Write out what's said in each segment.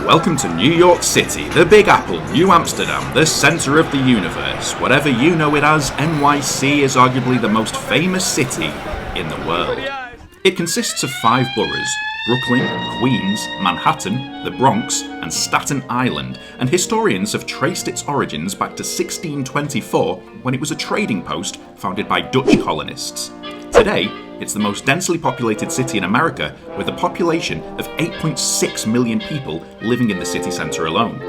Welcome to New York City, the Big Apple, New Amsterdam, the centre of the universe. Whatever you know it as, NYC is arguably the most famous city in the world. It consists of 5 boroughs: Brooklyn, Queens, Manhattan, the Bronx, and Staten Island, and historians have traced its origins back to 1624 when it was a trading post founded by Dutch colonists. Today, it's the most densely populated city in America, with a population of 8.6 million people living in the city centre alone.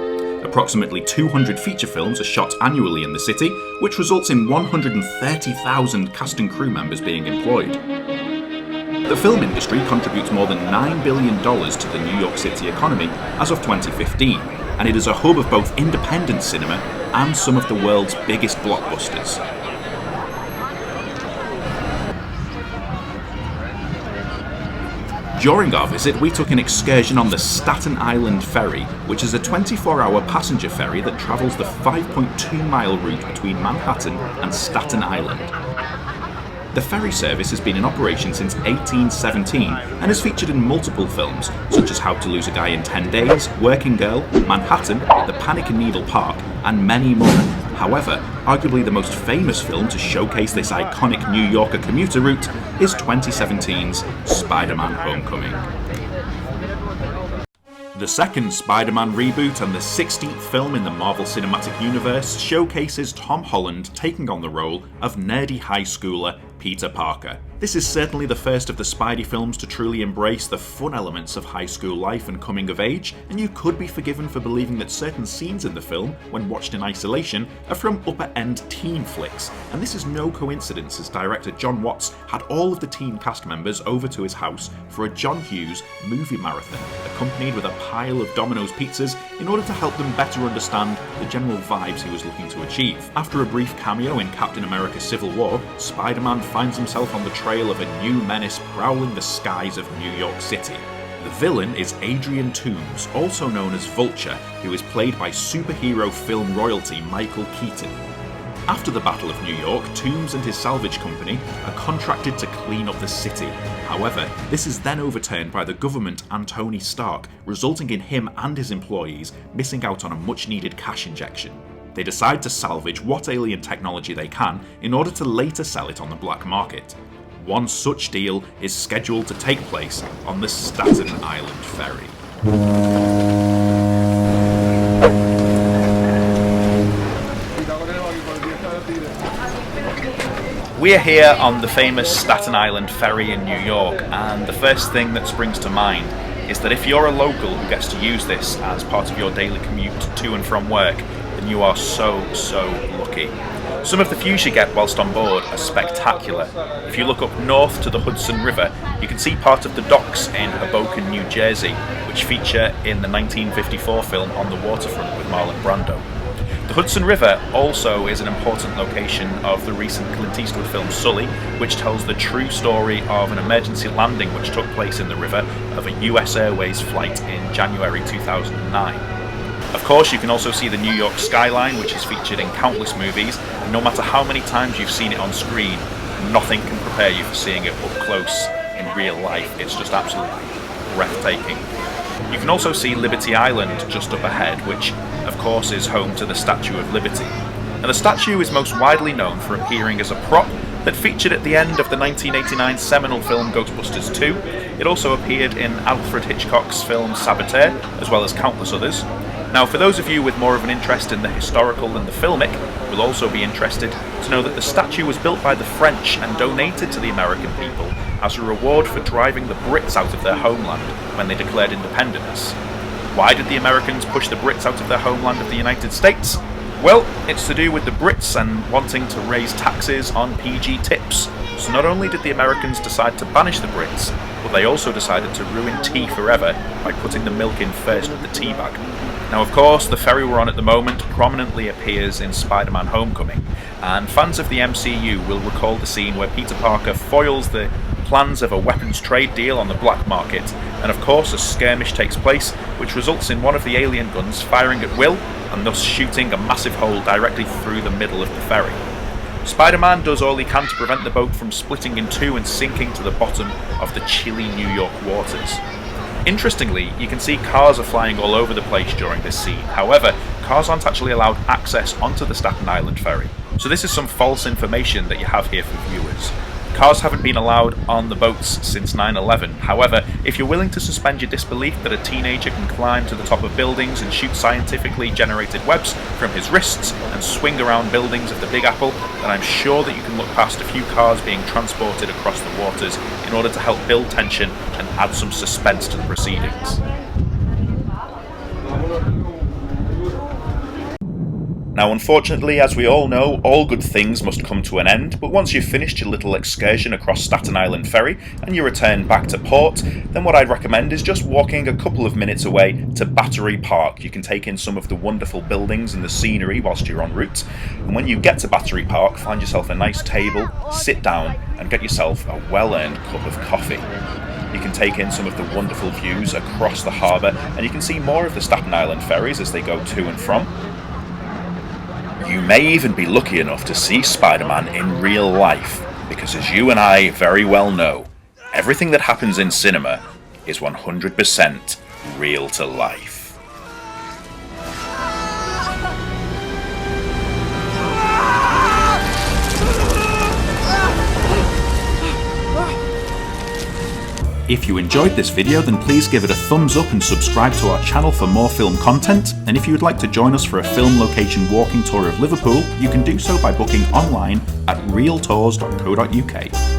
Approximately 200 feature films are shot annually in the city, which results in 130,000 cast and crew members being employed. The film industry contributes more than $9 billion to the New York City economy as of 2015, and it is a hub of both independent cinema and some of the world's biggest blockbusters. During our visit, we took an excursion on the Staten Island Ferry, which is a 24-hour passenger ferry that travels the 5.2-mile route between Manhattan and Staten Island. The ferry service has been in operation since 1817 and has featured in multiple films, such as How to Lose a Guy in 10 Days, Working Girl, Manhattan, The Panic in Needle Park, and many more. However, arguably the most famous film to showcase this iconic New Yorker commuter route is 2017's Spider-Man: Homecoming. The second Spider-Man reboot and the 16th film in the Marvel Cinematic Universe showcases Tom Holland taking on the role of nerdy high schooler Peter Parker. This is certainly the first of the Spidey films to truly embrace the fun elements of high school life and coming of age, and you could be forgiven for believing that certain scenes in the film, when watched in isolation, are from upper-end teen flicks. And this is no coincidence, as director John Watts had all of the teen cast members over to his house for a John Hughes movie marathon, accompanied with a pile of Domino's pizzas in order to help them better understand the general vibes he was looking to achieve. After a brief cameo in Captain America: Civil War, Spider-Man finds himself on the trail of a new menace prowling the skies of New York City. The villain is Adrian Toomes, also known as Vulture, who is played by superhero film royalty Michael Keaton. After the Battle of New York, Toomes and his salvage company are contracted to clean up the city. However, this is then overturned by the government and Tony Stark, resulting in him and his employees missing out on a much-needed cash injection. They decide to salvage what alien technology they can in order to later sell it on the black market. One such deal is scheduled to take place on the Staten Island Ferry. We are here on the famous Staten Island Ferry in New York, and the first thing that springs to mind is that if you're a local who gets to use this as part of your daily commute to and from work, then you are so lucky. Some of the views you get whilst on board are spectacular. If you look up north to the Hudson River, you can see part of the docks in Hoboken, New Jersey, which feature in the 1954 film On the Waterfront with Marlon Brando. The Hudson River also is an important location of the recent Clint Eastwood film Sully, which tells the true story of an emergency landing which took place in the river of a US Airways flight in January 2009. Of course, you can also see the New York skyline, which is featured in countless movies, and no matter how many times you've seen it on screen, nothing can prepare you for seeing it up close in real life. It's just absolutely breathtaking. You can also see Liberty Island just up ahead, which of course is home to the Statue of Liberty. And the statue is most widely known for appearing as a prop that featured at the end of the 1989 seminal film Ghostbusters 2. It also appeared in Alfred Hitchcock's film Saboteur, as well as countless others. Now, for those of you with more of an interest in the historical than the filmic, will also be interested to know that the statue was built by the French and donated to the American people as a reward for driving the Brits out of their homeland when they declared independence. Why did the Americans push the Brits out of their homeland of the United States? Well, it's to do with the Brits and wanting to raise taxes on PG tips. So not only did the Americans decide to banish the Brits, but they also decided to ruin tea forever by putting the milk in first with the tea bag. Now, of course, the ferry we're on at the moment prominently appears in Spider-Man: Homecoming, and fans of the MCU will recall the scene where Peter Parker foils the plans of a weapons trade deal on the black market, and of course a skirmish takes place which results in one of the alien guns firing at will and thus shooting a massive hole directly through the middle of the ferry. Spider-Man does all he can to prevent the boat from splitting in two and sinking to the bottom of the chilly New York waters. Interestingly, you can see cars are flying all over the place during this scene. However, cars aren't actually allowed access onto the Staten Island Ferry. So this is some false information that you have here for viewers. Cars haven't been allowed on the boats since 9/11. However, if you're willing to suspend your disbelief that a teenager can climb to the top of buildings and shoot scientifically generated webs from his wrists and swing around buildings of the Big Apple, then I'm sure that you can look past a few cars being transported across the waters in order to help build tension and add some suspense to the proceedings. Now, unfortunately, as we all know, all good things must come to an end, but once you've finished your little excursion across Staten Island Ferry and you return back to port, then what I'd recommend is just walking a couple of minutes away to Battery Park. You can take in some of the wonderful buildings and the scenery whilst you're en route, and when you get to Battery Park, find yourself a nice table, sit down and get yourself a well-earned cup of coffee. You can take in some of the wonderful views across the harbour, and you can see more of the Staten Island ferries as they go to and from. You may even be lucky enough to see Spider-Man in real life, because as you and I very well know, everything that happens in cinema is 100% real to life. If you enjoyed this video, then please give it a thumbs up and subscribe to our channel for more film content. And if you would like to join us for a film location walking tour of Liverpool, you can do so by booking online at realtours.co.uk.